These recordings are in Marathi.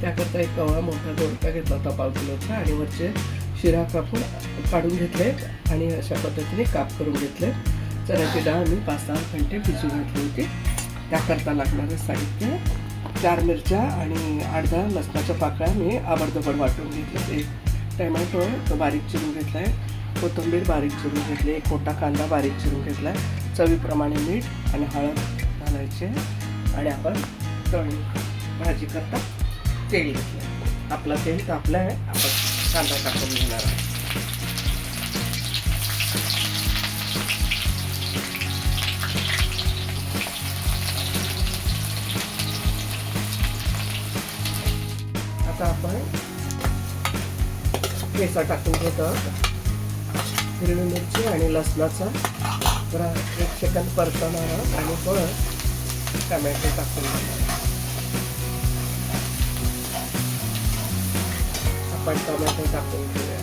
त्याकरता एक कवळा मोठा दोडका घेतला होता 1/2 किलोचा आणि वरचे शिरा काढून घेतले आणि अशा पद्धतीने काप करून घेतले. चण्याची डाळ मी 5-6 घंटे भिजू घातली होती. त्याकरता लागणारे साहित्य 4 मिरच्या आणि 8-10 लसणाच्या पाकळ्या मी आबडधोबड वाटून घेतले. एक टमॅटो तो बारीक चिरून घेतला आहे, कोथिंबीर बारीक चिरून घेतली, एक मोठा कांदा बारीक चिरून घेतला आहे, चवीप्रमाणे मीठ आणि हळद घालायचे आणि आपण तळून भाजी करता तेल घेतलं. आपलं तेल तापलं आहे, आपण कांदा टाकून घेणार आहोत. आता आपण ठेचा टाकून घेतो. हिरवी मिरची आणि लसणाचा जरा 1 सेकंद परतवणार आहोत आणि परत टमॅटो टाकून घेणार. आपण टमॅटो टाकून घेऊया.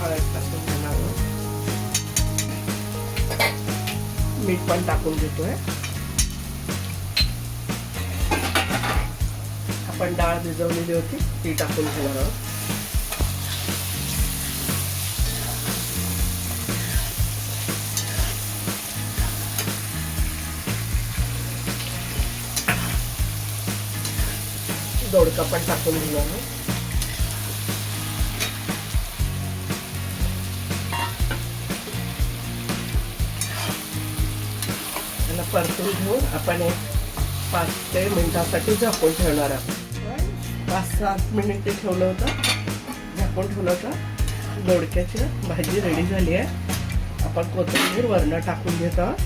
हळद टाकून घेणार आहोत. मीठ पण टाकून घेतोय. आपण डाळ भिजवलेली होती ती टाकून घेणार आहोत. दोडका पण टाकून घेणार आहोत. त्याला परतून घेऊन आपण एक 5 ते मिनिटासाठी झाकून ठेवणार आहोत. 5-7 मिनिटे ठेवलं होतं, झाकून ठेवलं होतं. दोडक्याची भाजी रेडी झाली आहे. आपण कोथिंबीर वरनं टाकून घेत आहोत.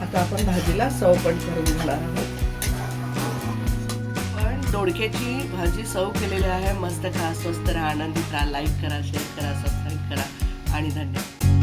आता आपण भाजीला सर्व पण करून घेणार आहोत. पण दोडक्याची भाजी सर्व केलेली आहे. मस्त खा, स्वस्त राहा, आनंदित राहा. लाईक करा, शेअर करा, सबस्क्राईब करा आणि धन्यवाद.